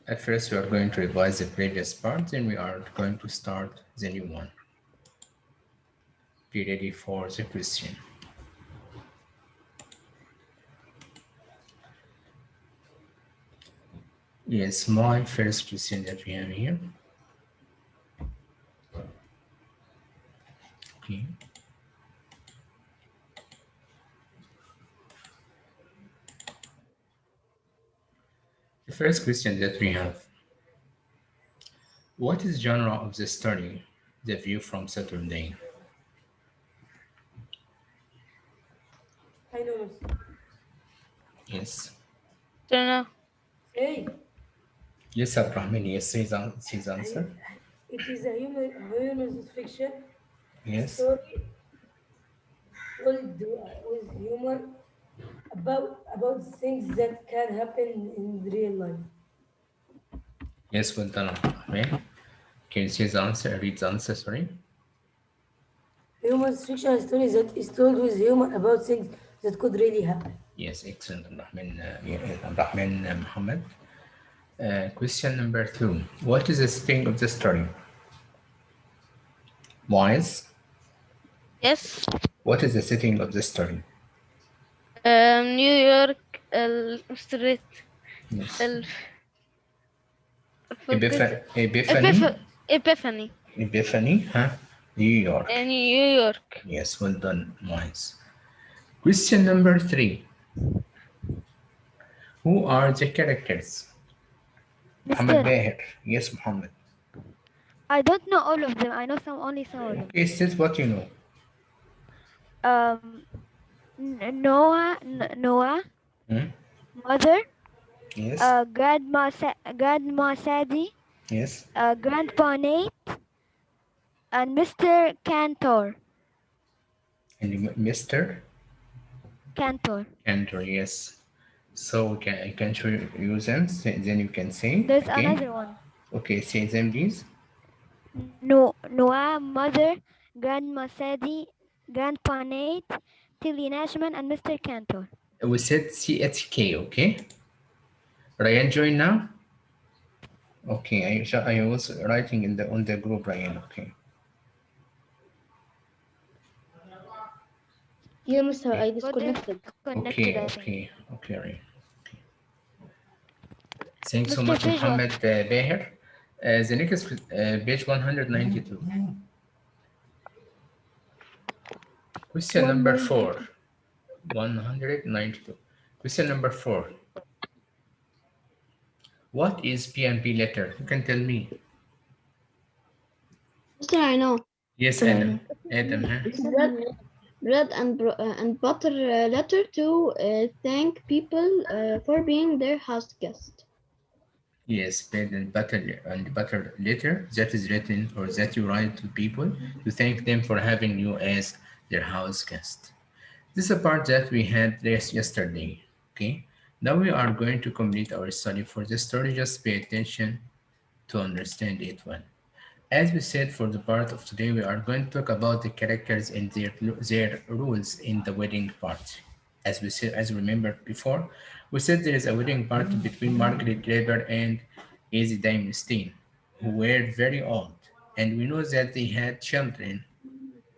At first, we are going to revise the previous part, then we are going to start the new one. Be ready for the question. Yes, my first question that we have here. Okay. The first question that we have. What is genre of the story? The View from Saturday. I know, miss. Yes. Don't know. Hey, Yes, Abrahman. Yes, his I, answer. it is a human fiction Yes. story told with humor about things that can happen in real life. Yes, well done, Abrahman. Can you see the answer? Read the answer, sorry. Human fiction story that is told with humor about things that could really happen. Yes, excellent, Abrahman. Yeah, Abrahman Muhammad. Question number two. What is the setting of the story? Wise. Yes. What is the setting of the story? New York street. Yes. ال- forget it. Epiphany. Epiphany. Epiphany, huh? New York. In New York. Yes, well done, Wise. Question number three. Who are the characters? Muhammad Mister, Bahir. Yes, Muhammad. I don't know all of them. I know some of them. Okay, state what you know. Um, Noah, Hmm? mother, Yes, Grandma Sadie, yes. Grandpa Nate, and Mr. Cantor. And Mr. Cantor. Cantor, yes. So I can show you them, then you can say There's again. another one. Okay, say them, please. Noah, mother, Grandma Sadie, Grandpa Nate, Tilly Nashman, and Mr. Cantor. We said CHK, okay? Ryan join now? Okay, I was writing in the on the group, Ryan, okay. Yeah, Mister, Okay, I Got disconnected. disconnected, okay, I think. okay, okay, Ryan. Okay. Thanks so Mr. much, Visual. Muhammad Beher. The next page 192. Question number 190. 4. 192. Question number 4. What is PNP letter? You can tell me. Mister, I know. Yes, Mister, I Adam. know. Adam, huh? It's bread and butter letter to thank people for being their house guest. Yes, bread and butter letter that is written or that you write to people to thank them for having you as their house guest. This is a part that we had yesterday. Okay. Now we are going to complete our study for the story. Just pay attention to understand it well. As we said for the part of today, we are going to talk about the characters and their roles in the wedding party. As we said, as we remembered before, we said there is a wedding party between Margaret Kleber and Izzy Diamondstein, who were very old, and we know that they had children.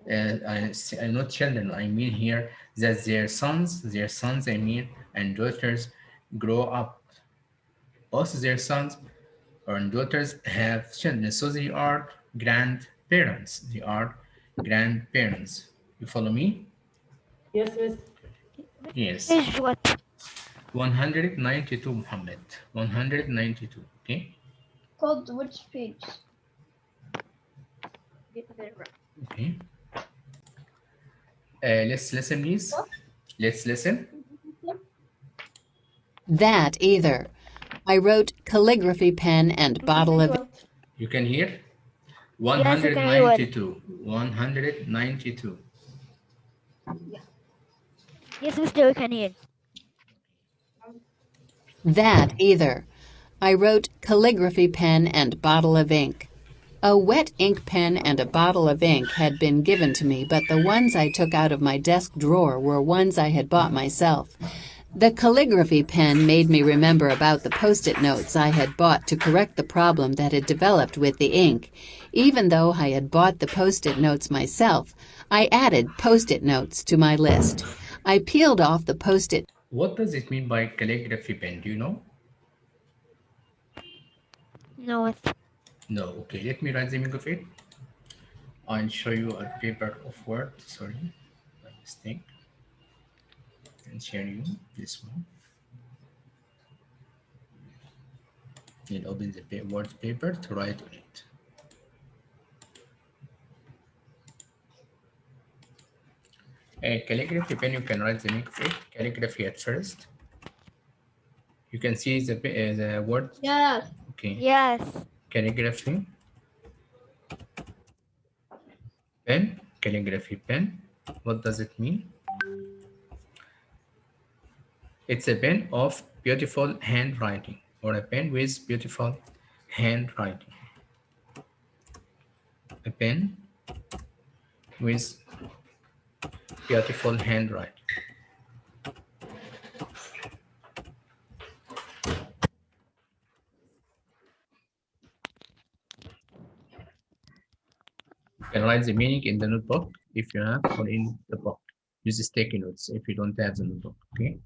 Not children. I mean here that their sons, I mean, and daughters grow up. Also, their sons and daughters have children, so they are grandparents. They are grandparents. You follow me? Yes, miss. Yes. Page what? 192, Muhammad. 192. Okay. Called which page? Okay. Let's listen, please. Let's listen. That either. I wrote calligraphy pen and bottle of What? You can hear? Yes, I can hear well. 192. 192. Yes, Mister, we can hear. that either. I wrote calligraphy pen and bottle of ink. A wet ink pen and a bottle of ink had been given to me, but the ones I took out of my desk drawer were ones I had bought myself. The calligraphy pen made me remember about the post-it notes I had bought to correct the problem that had developed with the ink. Even though I had bought the post-it notes myself, I added post-it notes to my list. I peeled off the post-it. What does it mean by calligraphy pen? Do you know? No. No. Okay, let me write the meaning of it. I'll show you a paper of Word. Sorry, by mistake. And share you this one. You'll open the Word paper to write on it. Calligraphy pen, you can write the meaning of it. Calligraphy at first. You can see the word. Yes. Okay. Yes. Calligraphy pen. Calligraphy pen. What does it mean? It's a pen of beautiful handwriting, or a pen with beautiful handwriting. A pen with beautiful handwriting. You can write the meaning in the notebook if you have, or in the book. Use sticky notes if you don't have the notebook. Okay.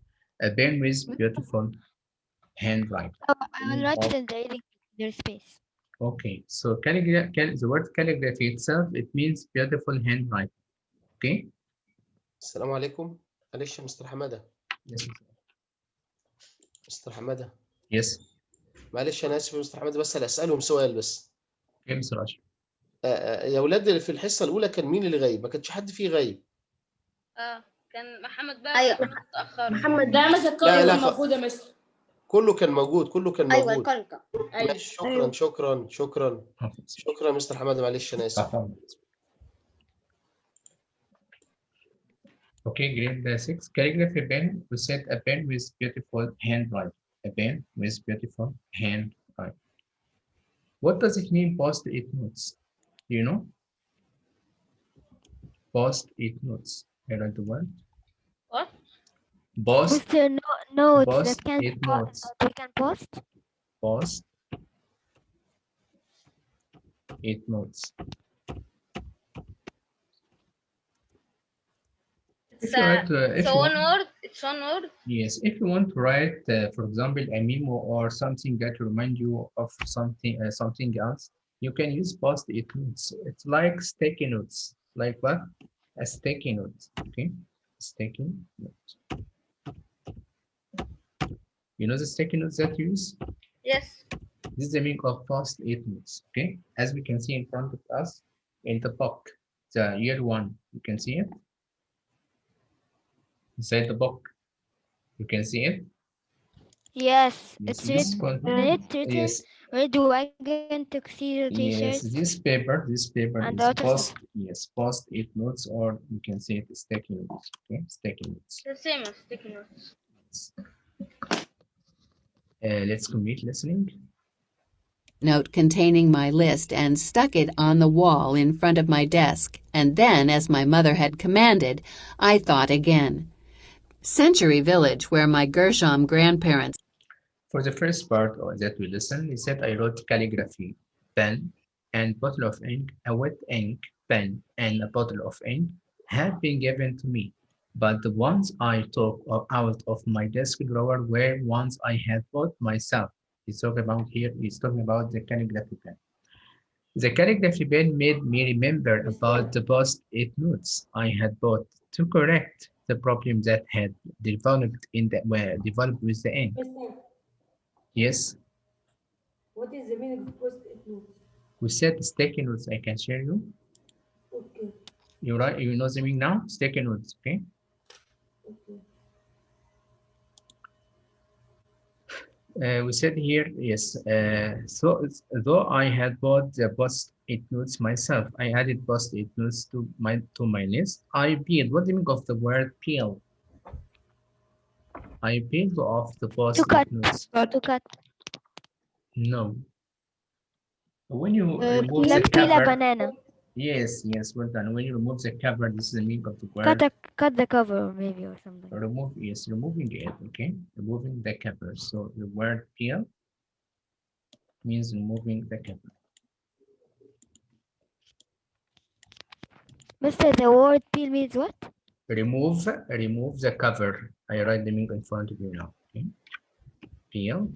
A pen with beautiful handwriting. Oh, The I will meaning write it of. in the reading their space. Okay. So the word calligraphy itself, it means beautiful handwriting. Okay. السلام عليكم. معلش يا مستر حماده. Yes. مستر حماده. Yes. معلش انا اسف يا مستر حماده، بس هسألهم سؤال بس. Okay, Mr. Raj. يا اولاد، اللي في الحصه الاولى كان مين اللي غايب؟ ما كانش حد فيه غايب. كان محمد بقى ايوه متأخر. محمد ده مس لا القارئ لا كان موجود يا مستر. كله كان موجود، كله كان ايوه موجود. القارئ ايوه شكرا شكرا شكرا شكرا يا مستر حماده، معلش انا اسف. Okay, grade 6. Calligraphy pen. We said a pen with beautiful handwriting. A pen with beautiful handwriting. What does it mean, post-it notes? Do you know? Post-it notes. I write the word. What? Post. Mr. Notes Post that can it notes. that we can post. Post it notes. If you write, if you one want, word. It's one word. yes, if you want to write, for example, a memo or something that remind you of something else, you can use post-it notes. It's like sticky notes. Like what? A sticky note. Okay, sticky note. You know the sticky notes that you use? Yes. This is the meaning of post-it notes. Okay, as we can see in front of us in the book, the year 1. You can see it inside the book. You can see it. Yes, Yes, it's this written. yes, Red wagon, tuxedo t-shirt, yes, this paper and is lots of stuff. post-it notes, or you can say it sticky notes. Okay, sticky notes. The same as sticky notes. Let's complete listening. Note containing my list and stuck it on the wall in front of my desk, and then, as my mother had commanded, I thought again. Century Village, where my Gershom grandparents. For the first part that we listened, he said I wrote calligraphy, pen, and bottle of ink. A wet ink pen and a bottle of ink had been given to me, but the ones I took out of my desk drawer were ones I had bought myself. He's talking about the calligraphy pen. The calligraphy pen made me remember about the post-it notes I had bought to correct the problem that had developed developed with the ink. Mister, Yes, what is the meaning of post-it notes? we said sticky notes. I can share you. Okay, You right? You know the meaning now. Sticky notes. Okay. okay. We said here yes. So though I had bought the post-it notes myself, I added post-it notes to my list. I peeled. What do you mean of the word peel? I peeled off the To post-it cut. notes. To cut. No. When you remove the Like peel a cover, banana. Yes, yes, well done. When you remove the cover, this is the meaning of the word. Cut the cover maybe or something. Remove, yes, removing it, okay? Removing the cover. So the word peel means removing the cover. Mister, the word peel means what? Remove the cover. I write the meaning in front of you now, okay? Peel.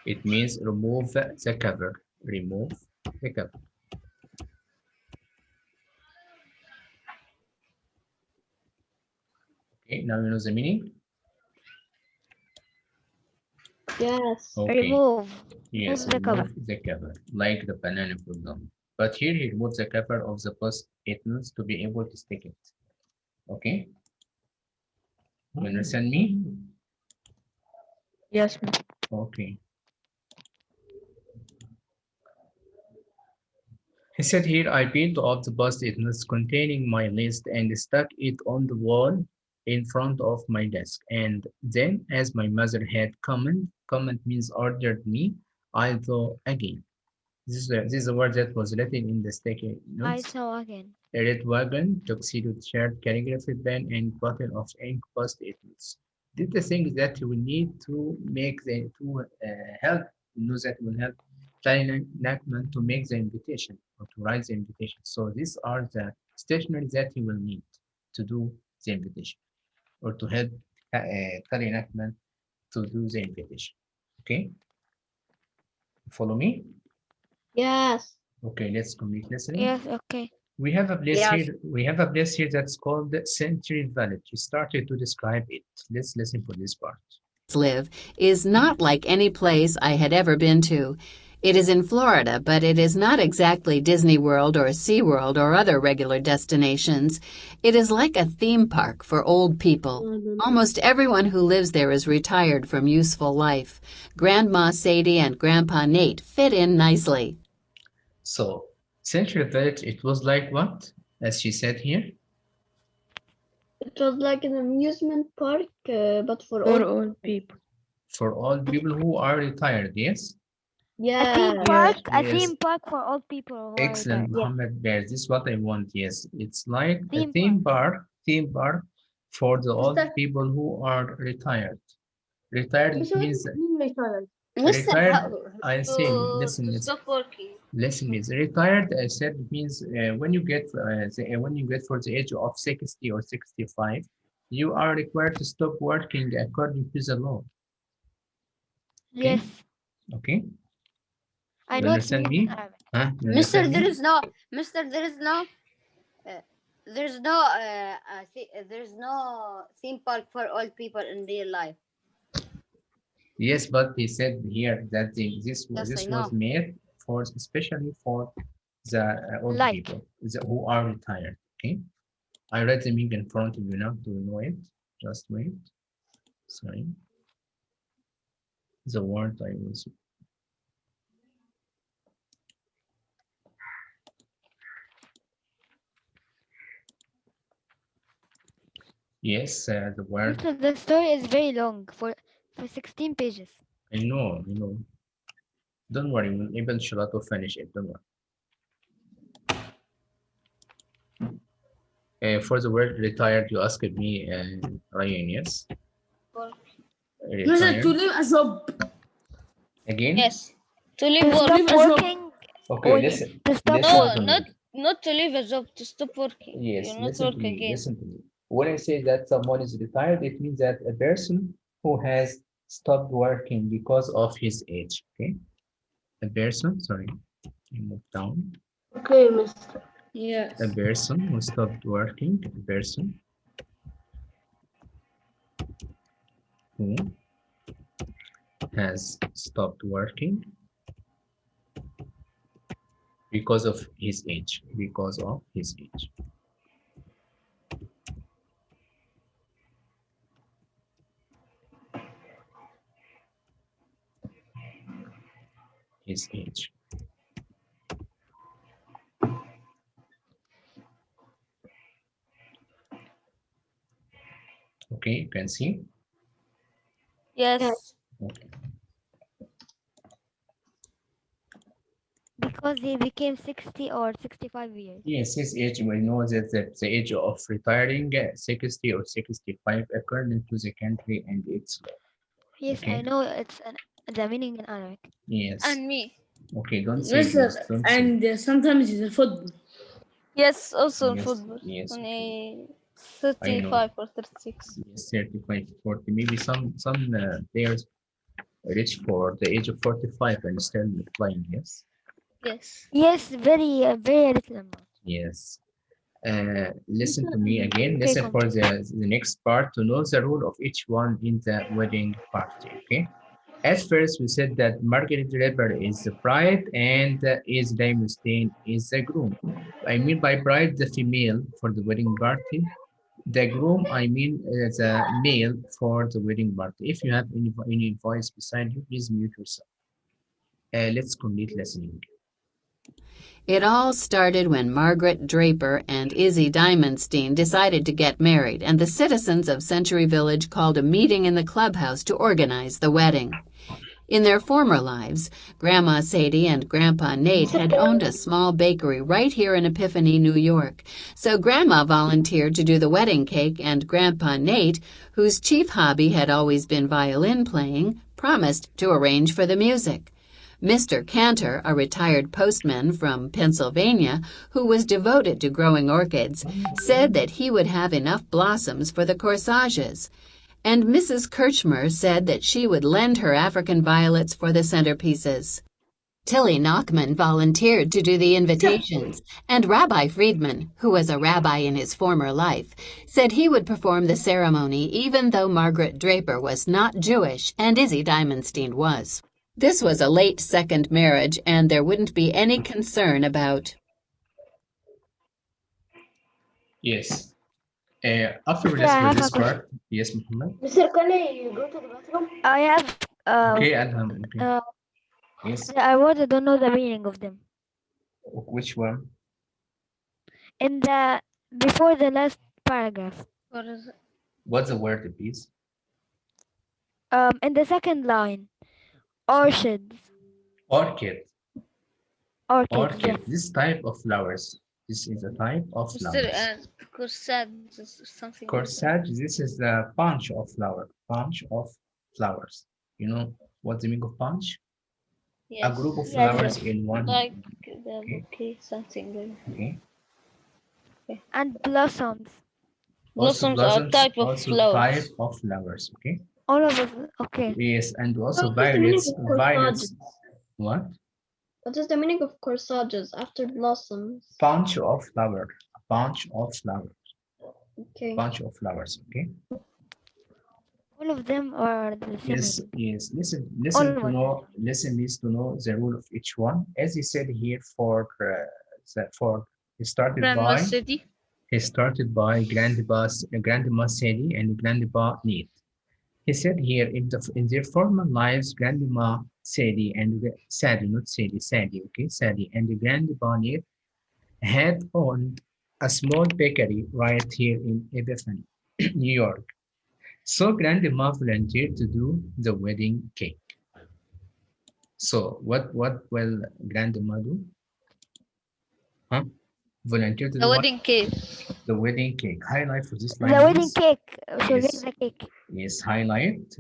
It means remove the cover. Remove the cover. Okay, now you know the meaning? Yes. Okay. Remove. Yes, Remove the cover. remove the cover, like the banana for example. But here he removes the cover of the post-it notes to be able to stick it. Okay? You understand me? Yes. Okay. He said here, I peeled off the post-it notes containing my list and stuck it on the wall in front of my desk. And then, as my mother had comment means ordered me, I thought again. This is a word that was written in the sticky I notes. saw again. A red wagon, tuxedo shirt, calligraphy pen, and bottle of ink post-it notes. These are the things that you will need to make help, that will help Nachman to make the invitation or to write the invitation. So these are the stationery that you will need to do the invitation or to help Tali Nachman to do the invitation. Okay, follow me. Yes. Okay, let's complete listening. Yes, okay. We have a place Yes. here. We have a place here that's called the Century Village. You started to describe it. Let's listen for this part. Live is not like any place I had ever been to. It is in Florida, but it is not exactly Disney World or SeaWorld or other regular destinations. It is like a theme park for old people. Almost everyone who lives there is retired from useful life. Grandma Sadie and Grandpa Nate fit in nicely. So, Century Village, it was like what? As she said here, It was like an amusement park, but for For all. all people. for all people who are retired, yes? Yeah. A Yes. theme park for old people who are Excellent, retired. Yes. Muhammad Bear. This is what I want, yes. It's like a Theme park. theme park for the old Mr. people who are retired. Retired, it Mr. means Retired. retired, I say, To listen, stop working. listen, means retired. I said it means when you get when you get for the age of 60 or 65, you are required to stop working according to the law. Okay, Yes. okay. I You know its understand meaning in me? Arabic. Huh? You Mister, understand there me? is no, Mister, uh, there's no theme park for old people in real life. Yes, but he said here that Yes, I this was know. made for especially for the old Like. people who are retired. Okay, I read the meaning in front of you now. Do you know it? Just wait. Sorry, the word I was. Yes, the word. Mister, the story is very long for 16 pages. I know, I know. Don't worry, we'll able to finish it. Don't worry. For the word retired, you asked me, Ryan, yes? Mister, to Retired. leave a job. Again? Yes. To leave To work. stop Leave a job. working Okay, or listen, to stop listen No, to working. not me. not to leave a job. To stop working. Yes, You'll not listen to work me, again. listen to me. When I say that someone is retired, it means that a person who has stopped working because of his age, okay? A person, sorry, I move down. Okay, Mister. A Yes. person who stopped working, a person who has stopped working because of his age, because of his age, his age. Okay, you can see. Yes. Yes. Okay. because he became 60 or 65 years. Yes, his age, we know that the age of retiring 60 or 65 according to the country and its law. Yes, I Okay? know the meaning in Arabic. Yes. And me. Okay, don't say Yes, please. sir. Don't say. And sometimes it's a football. Yes, also in Yes, football. yes, When okay. I I know. 35 or 36. Yes, 35, 40. Maybe some players reach for the age of 45 and still playing. Yes. Yes. Yes, very little amount. Yes. Listen to me again. Okay, Listen for continue. the next part to know the role of each one in the wedding party. Okay. At first, we said that Margaret Draper is the bride and is Stein is the groom. I mean by bride, the female for the wedding party. The groom, I mean the male for the wedding party. If you have any voice beside you, please mute yourself. Let's complete listening. It all started when Margaret Draper and Izzy Diamondstein decided to get married, and the citizens of Century Village called a meeting in the clubhouse to organize the wedding. In their former lives, Grandma Sadie and Grandpa Nate had owned a small bakery right here in Epiphany, New York. So Grandma volunteered to do the wedding cake, and Grandpa Nate, whose chief hobby had always been violin playing, promised to arrange for the music. Mr. Cantor, a retired postman from Pennsylvania who was devoted to growing orchids, said that he would have enough blossoms for the corsages. And Mrs. Kirchmer said that she would lend her African violets for the centerpieces. Tilly Nachman volunteered to do the invitations, and Rabbi Friedman, who was a rabbi in his former life, said he would perform the ceremony even though Margaret Draper was not Jewish and Izzy Diamondstein was. This was a late second marriage, and there wouldn't be any concern about. Yes. After we Mister, I listen for have a this question. part, yes, Muhammad. Mister, can I go to the bathroom? I have Okay, Adham. Okay. uh, Yes. I want to know the meaning of them. Which one? In the before the last paragraph, What is it? What's the word, please? in the second line, orchids, Orchid. orchids, yes. Orchid. This type of flowers. This is a type of Mr. flowers. Corsad, something like that. Corsage. This is the bunch of flower. Bunch of flowers. You know what's the meaning of bunch? A Yes. group of Yes, flowers yes. in one. Like the Okay. bouquet, something like Okay. And blossoms. Also blossoms are blossoms. type of Also type flowers. of flowers. Okay. All of us. Okay. Yes, and also What is the meaning violets. of Violets. corsages? What? What is the meaning of corsages after blossoms? Bunch of flower. A bunch of flowers. Okay. Bunch of flowers. Okay. All of them are the same Yes, meaning. yes. All Listen to one. know. Listen needs to know the rule of each one. As he said here, he started Grandma by City. Grandma Sadie and Grandpa Neat. He said here in their former lives, Grandma Sadie and Sadie, not Sadie, Sadie, okay, Sadie and Grandpa Neat had owned a small bakery right here in Epiphany, New York. So Grandma volunteered to do the wedding cake. So what will Grandma do? Huh? Volunteer to The do what? wedding cake. The wedding cake. Highlight for this The line, wedding please. cake. She'll make Yes, the cake. yes, highlight.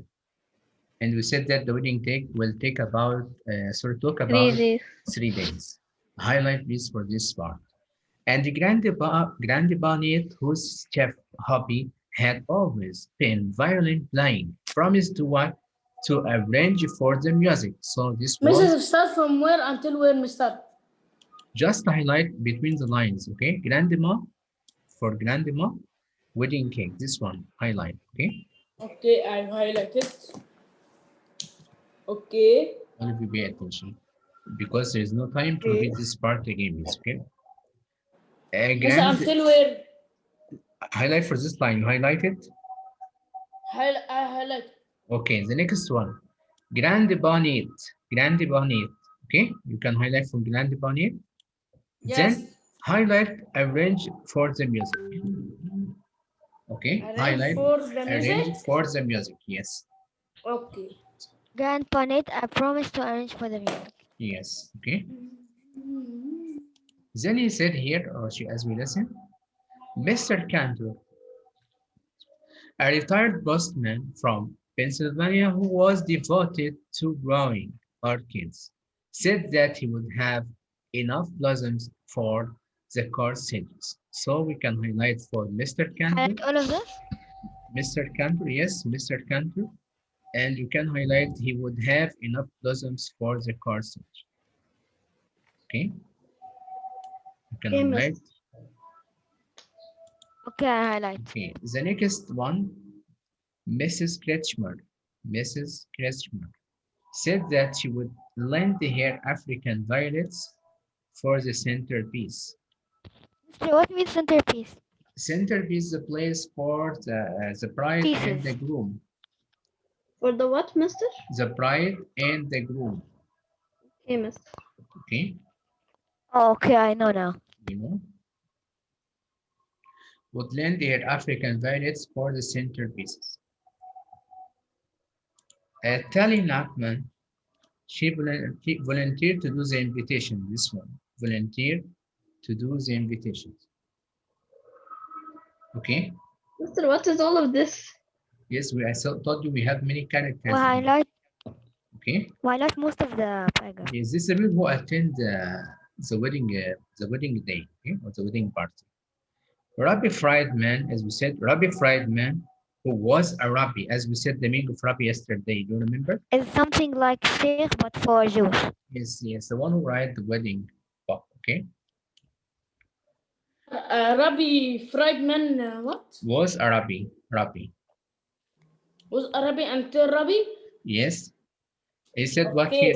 And we said that the wedding cake will take about, talk 3 about days. 3 days. Highlight please for this part. And the Grandpa Nate, whose chef hobby had always been violin playing, promised to what? To arrange for the music. So this was Mister, start from where until where, Mister? just a highlight between the lines, okay? Grandma, wedding cake. This one, highlight, okay? Okay, I highlighted. Okay. All of you pay attention because there is no time to Okay. read this part again, okay? Mister, until where? Highlight for this line, you highlight it? I highlight. Okay, the next one. Grande bonnet. Okay, you can highlight from grande bonnet. Yes. Then highlight arrange for the music. Okay, highlight For the arrange music. for the music. Yes, Okay. Grandpa Nate, I promise to arrange for the music. yes. Okay. Then he said here, or she, as we listen, Mr. Cantor, a retired postman from Pennsylvania who was devoted to growing orchids, said that he would have enough blossoms for the car series. So we can highlight for Mr. Cantor, Highlight all of this. Mr. Cantor, yes, Mr. Cantor, and you can highlight he would have enough blossoms for the car series. Okay, you can Okay, highlight. mister. Okay, I highlight. Okay, the next one, Mrs. Kretschmer said that she would lend her African violets for the centerpiece. Mister, what means centerpiece? Centerpiece is the place for the bride and the Pieces. groom. For the what, mister? The bride and the groom. Okay, mister. Okay, Oh, okay, I know now. you know, would lend her African violets for the centerpieces. Tally Nachman, she volunteered to do the invitation. This one, volunteered to do the invitations. Okay. Mister, what is all of this? Yes, I told you we have many characters. We highlight. Okay. We highlight most of the paragraph. Is this the people who attend the wedding day, okay, or the wedding party? Rabbi Friedman, as we said, Rabbi Friedman, who was a rabbi, as we said the meaning of rabbi yesterday. Do you remember? It's something like sheikh, but for Jews. Yes, the one who write the wedding book. Okay. Rabbi Friedman, what? Was a rabbi. Was a rabbi until rabbi? Yes. He said what he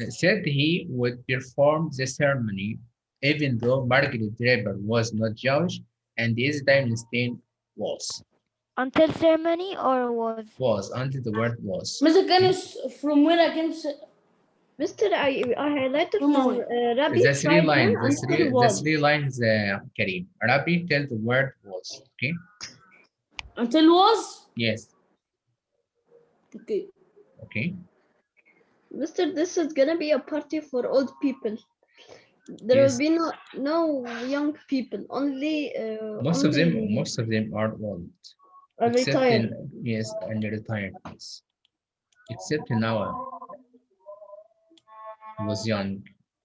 said he would perform the ceremony, even though Margaret Draper was not Jewish and his Diamondstein was. Until ceremony or was? Was, until the word was. Mr. Canis, from where I can say. Mister, I highlighted for Rabbi The three Friedman lines, the three lines, Kareem. Rabbi, tell the word was, okay? Until was? Yes. Okay. Okay. Mister, this is gonna be a party for old people. There will be no young people. Only most of them are old. Retired. Yes, and retired. Yes. Except Noah was young,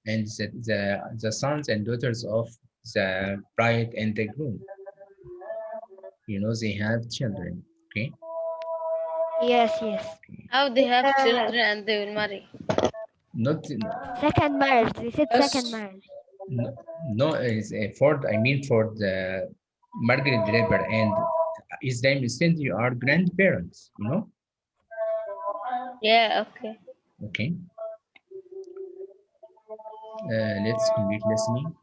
and the sons and daughters of the bride and the groom. You know, they have children. Okay. Yes. How they have children and they will marry? Not Second marriage. They said second marriage. no, is for I mean for the Margaret Draper and his name is Cindy are grandparents. You know. Yeah, okay. Okay. Let's complete listening.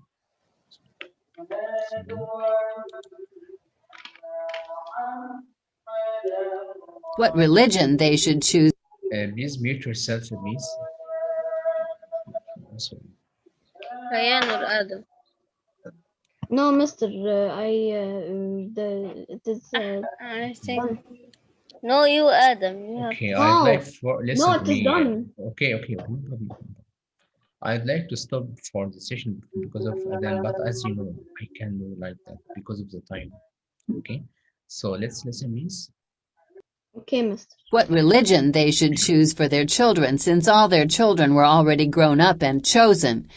What religion they should choose. Please mute yourself, please. Ryan or Adam? No, Mister. It is. I think. No, you Adam. You have. Okay, I'd like for listen No, to it is me. done. Okay. I'd like to stop for the session because of Adhan, but as you know, I can do like that because of the time. Okay, so let's listen, please. Okay, Mister. What religion they should choose for their children, since all their children were already grown up and chosen.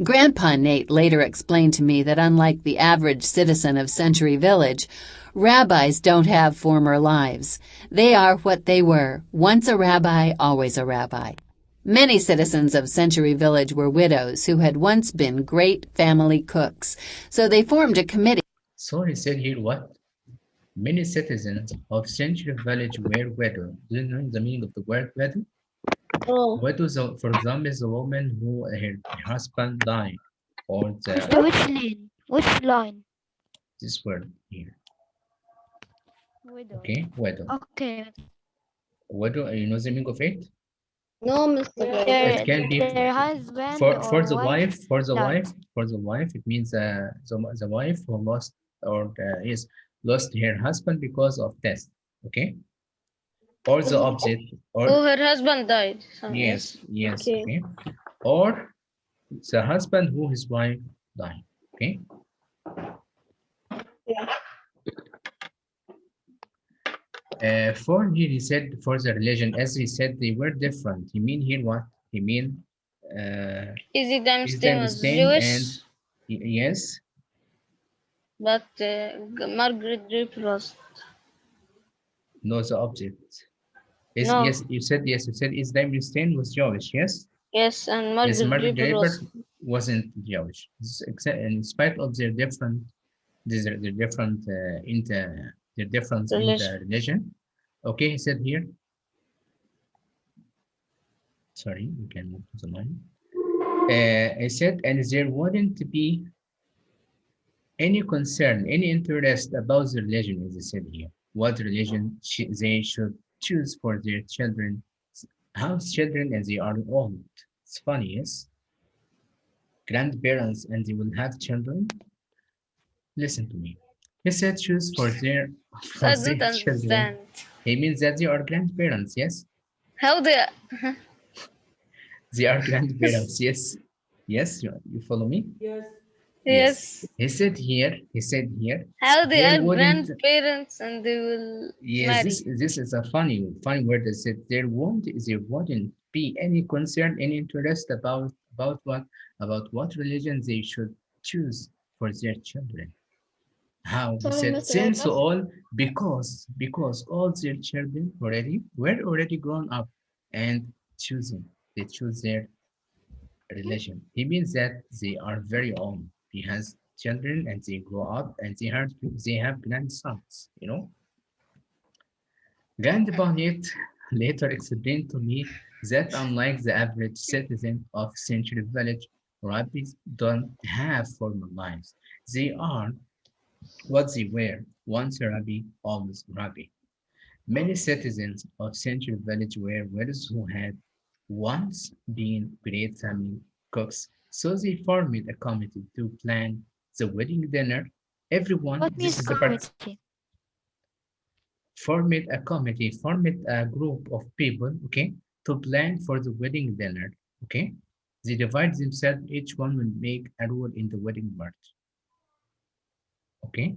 Grandpa Nate later explained to me that unlike the average citizen of Century Village, rabbis don't have former lives. They are what they were, once a rabbi, always a rabbi. Many citizens of Century Village were widows who had once been great family cooks, so they formed a committee. So he said here what? Many citizens of Century Village were widow. Do you know the meaning of the word widow? Oh. Widow, for example, is a woman who her husband died, or the Which line? Which line? this word here. Widow. Okay, widow. Okay. Widow, you know the meaning of it? No, Mister. It can be Their husband for or the wife. For the died. wife, it means the wife who lost or is lost her husband because of death. Okay. Or the opposite. Or Oh, her husband died. yes. Okay. Okay. Or The husband who his wife died. Okay. For here he said for the religion, as he said they were different. He mean here what? He mean Easy is Damstein them was staying and Jewish, yes, but Margaret Draper was. no the object. Is No, yes, you said is them staying was Jewish, yes? yes, and Yes, Margaret Margaret Draper Draper was wasn't Jewish. In spite of their different their different in the difference in religion. the religion. Okay, he said here. Sorry, we can move to the line. I said, and there wouldn't be any concern, any interest about the religion, as I said here. What religion they should choose for their children, house children, and they are old. It's funny, yes? Grandparents and they will have children. Listen to me. He said choose for their for I their don't children. understand. He means that they are grandparents, yes? How they They are grandparents, yes. Yes, you follow me? Yes. Yes. yes, He said here, how they there are wouldn't, grandparents and they will yes, marry. this is a funny word that said there wouldn't be any concern, any interest about what religion they should choose for their children. How? He Sorry, said, Mister, I since lost. all, because all their children were already grown up and choosing, they choose their religion. He means that they are very old. He has children and they grow up and they have grandsons, you know. Grandpa Nate later explained to me that unlike the average citizen of Century Village, rabbis don't have formal lives. They are what they were. Once a rabbi, always a rabbi. Many citizens of Century Village were widows who had once been great family cooks, so they formed a committee to plan the wedding dinner. Everyone, What this means is the part, committee? formed a group of people, okay, to plan for the wedding dinner, okay? They divide themselves, each one will make a role in the wedding part, okay?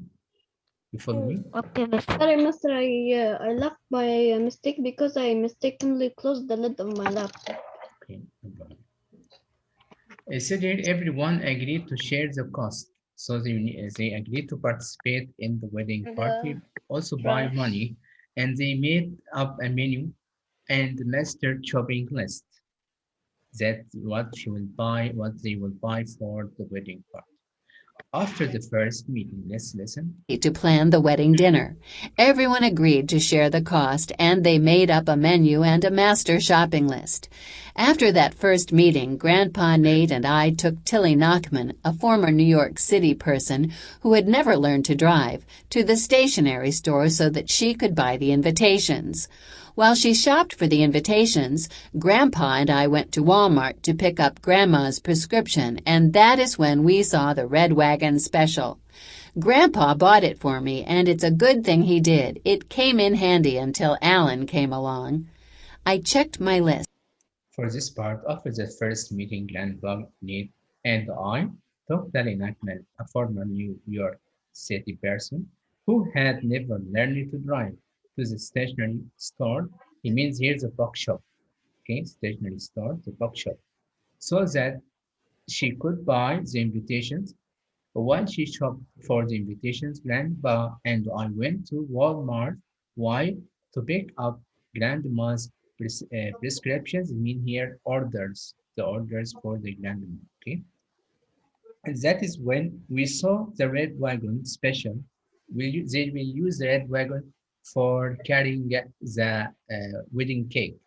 You follow Yes. me? Okay, Mister. Sorry, Mister, I left by mistake because I mistakenly closed the lid of my laptop. Okay, no problem. Considered everyone agreed to share the cost, so they agreed to participate in the wedding The party, also buy price. money, and they made up a menu and master shopping list that what they will buy for the wedding party. After the first meeting, let's listen. To plan the wedding dinner. Everyone agreed to share the cost, and they made up a menu and a master shopping list. After that first meeting, Grandpa Nate and I took Tilly Nachman, a former New York City person who had never learned to drive, to the stationery store so that she could buy the invitations. While she shopped for the invitations, Grandpa and I went to Walmart to pick up Grandma's prescription, and that is when we saw the Red Wagon special. Grandpa bought it for me, and it's a good thing he did. It came in handy until Alan came along. I checked my list. For this part, after the first meeting, Grandpa Nate and I took Tilly Nachman, a former New York City person who had never learned to drive, to the stationery store. He means here's a bookshop, okay, stationery store, the bookshop, so that she could buy the invitations. While she shopped for the invitations, Grandpa and I went to Walmart. Why? To pick up Grandma's prescriptions. I mean here orders, the orders for the grandma. Okay, and that is when we saw the red wagon special. They will use the red wagon for carrying the wedding cake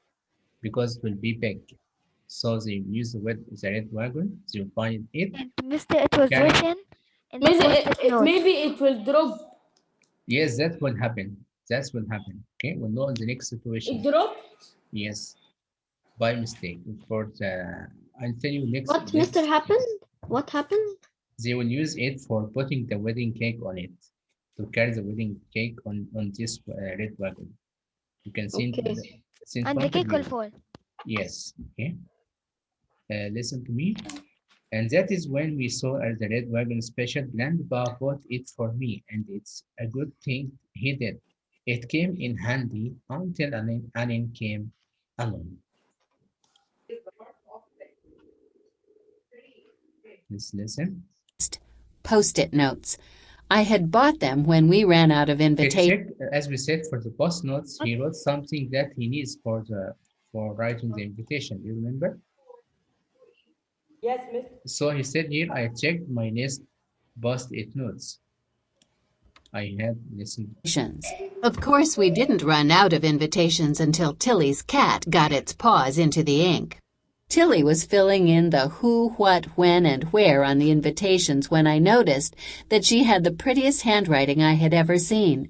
because it will be big. So they use the red wagon. They will buy it, And Mister, it was carry. written in the Maybe post-it note. maybe it will drop. Yes, that will happen. That will happen. Okay, we'll know in the next It situation. dropped. Yes, by mistake. For the, I'll tell you next. What, Mister, happened? What happened? They will use it for putting the wedding cake on it, to carry the wedding cake on this red wagon. You can see Okay. it's in And the front of cake will you. fall. Yes. Okay. Listen to me. And that is when we saw the red wagon special. Grandpa bought it for me, and it's a good thing he did. It came in handy until Anin came along. Let's listen. Post-it notes. I had bought them when we ran out of Okay, invitations. check, as we said, for the post notes, he wrote something that he needs for writing the invitation. You remember? Yes, Mister. So he said here, I checked my list post-it notes. I had listened. Of course, we didn't run out of invitations until Tilly's cat got its paws into the ink. Tilly was filling in the who, what, when, and where on the invitations when I noticed that she had the prettiest handwriting I had ever seen.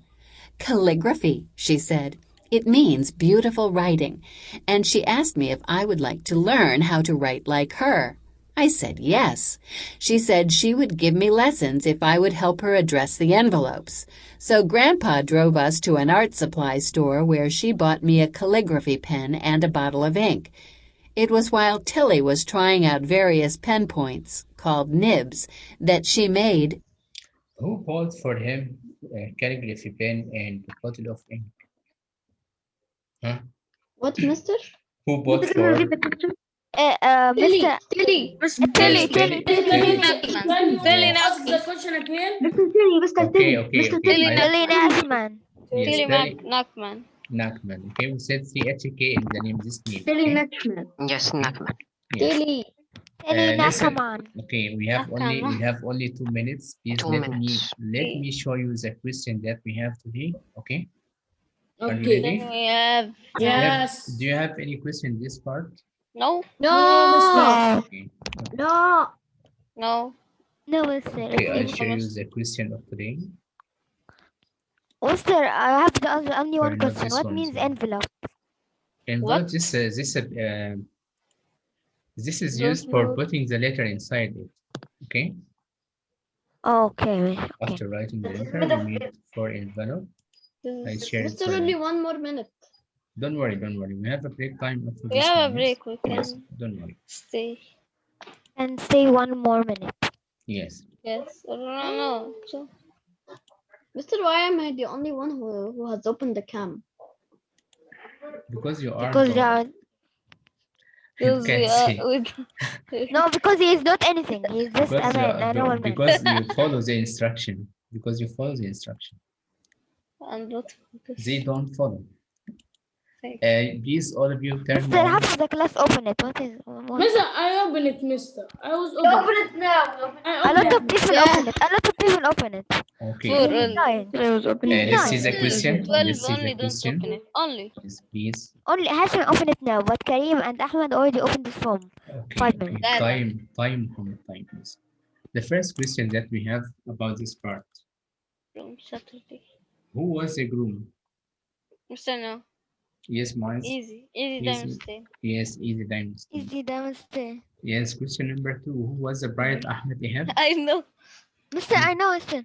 Calligraphy, she said. It means beautiful writing, and she asked me if I would like to learn how to write like her. I said yes. She said she would give me lessons if I would help her address the envelopes. So Grandpa drove us to an art supply store where she bought me a calligraphy pen and a bottle of ink. It was while Tilly was trying out various pen points, called nibs, that she made. Who bought for him a calligraphy pen and a bottle of ink? Huh? What, Mister? Who bought for Tilly, Mr. Tilly. Tilly? Tilly. Can Nakman. can you Tilly Yes. ask the Nakman. question again? Okay. Tilly I, Tilly Nashman. yes, Tilly Tilly Nakman. Nachman. Okay, we said CHK in the name this name. Okay? Yes, Nakman. Yes. Tilly. Tilly Listen. Nakaman. Okay, we have only 2 minutes. Please 2 minutes. let me show you the question that we have today. Okay. Are you Okay. ready? Then we have Yes. Do you have any question in this part? no, No, No. Okay. No. no. No, Mister. Okay, I'll It's show you almost the question of today. Mister, I have the only one Not question. this What one. means So. envelope? Envelope. What? This is Don't used for know. putting the letter inside it. Okay. Okay. After writing the letter, we need for envelope. I share it Mister, for only you. 1 more minute. Don't worry. We have a break time after We this have one. a break. We Yes. can Don't worry. stay. And stay 1 more minute. Yes. Yes. No. So Mister, why am I the only one who has opened the cam? Because you are Because they dog. are... You because we can't are see. with No, because he is not anything. He is just a man, a normal man. Because you follow the instruction. Because you follow the instruction. and not They don't follow. Thanks. Please, all of you, turn Mister, on. half of the class open it. What is... Mister, I open it, Mister. I was open it now. A lot of people Yeah. open it. A lot of people open it. Okay. For He's all. lying. Let's see the Still, question. 12 Let's see only the don't question. open it. Only. Yes, please. Only Hassan open it now, but Kareem and Ahmed already opened this form. Okay. 5 minutes. Seven. Time, please. The first question that we have about this part. From Saturday. Who was the groom? Mister, no. Yes, mine. Easy Easy. diamond stay. Yes, easy diamonds. Easy, Mister. Yes, question number 2. Who was the bride Ahmed Ihab? I know. Mister, I know, Mister.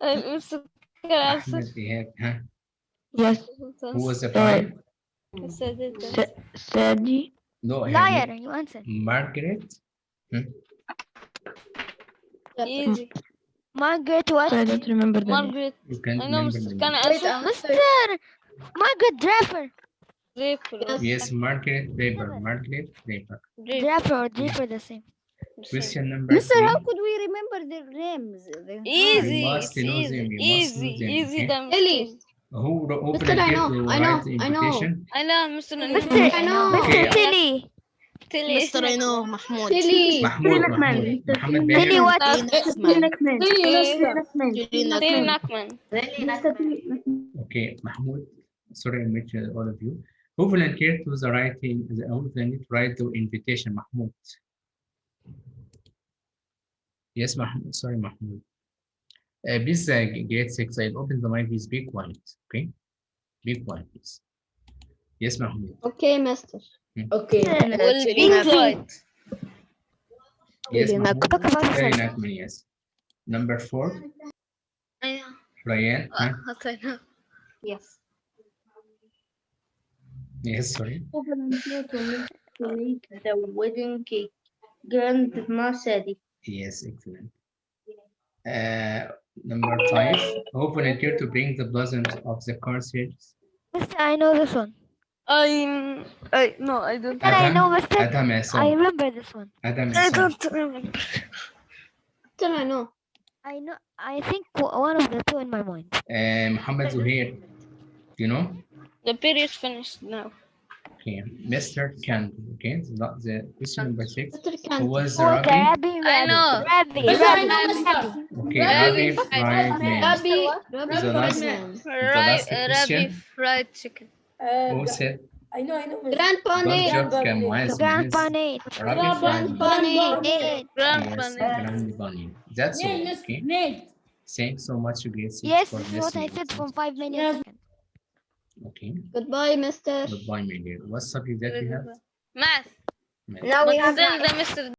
Mister, can I answer? Ahmed Ihab, huh? Yes. Who was the bride? Sadie. No, her Liar, name- you answer. Margaret. Easy. Margaret what? I don't remember the name. Margaret. You can I know, remember Mister. the Can name. I Wait, answer? Mister! Margaret Draper. Draper. Yes, Margaret Draper. Margaret Draper. Draper or Draper the same. Question number Mister, 3. how could we remember their names? Easy. You must It's know easy. them. You must know Easy. them. Easy Okay? diamond Ellie. stay. Who Mister, I volunteered know, to I write know, the I know. invitation? I know, Mister. Mister, I know. Okay. Mister Tilly. Tilly. Mister, I know Mahmoud. Tilly. Mahmoud. Mohammed Bashir. Tilly what? Tilly Nakman. Okay, Mahmoud. Sorry, I met all of you. Who volunteered to the writing? Who volunteered to write the invitation? Mahmoud. Yes, Mahmoud. Sorry, Mahmoud. Please, grade 6. I'll open the mic. Please be quiet. Okay. Be quiet, please. Yes, Mahmoud. Okay, Mister. Okay. Will be quiet. Yes, Mahmoud. Talk about Very yourself. nice, yes. Number 4. I know. Ryan. Huh? What I know. Yes. Yes, sorry. Who volunteered to make the wedding cake? Grandma Sadie. Yes, excellent. Number 5. Who volunteered to bring the blossoms of the car series? Mister, I know this one. No, I don't. Mister, I know, Adam. Mister. Adam I Asam. remember this one. Adam I Asam. don't remember. Then I know. I know. I think one of the two in my mind. Muhammad Zuhair. Do you know? The period finished now. Okay. Mr. Kand. Okay. The question number 6. Mr. Who Kant. was the Oh, the Rabbi? I know. Mister, I know, Mister. Okay. Rabbi Rabbi Fried Man. Rabbi The last, Friedman. the last Rabbi question. fried chicken. Who said? I know, Mister. Grandpa Don't Nate. joke يا معاذ Grandpa معاذ. Nate. Rabbi Fried Man. Grandpa Nate. Nate. Grandpa Yes, Nate. Grandpa Nate. That's all. Nate, Okay. Nate. Thanks so much, you guys, Yes, for this is what I listening. said from 5 million Yes. seconds. Okay. Goodbye, mister. Goodbye, my dear. What subject that we have? Math. Math. Now we But have still the Mr.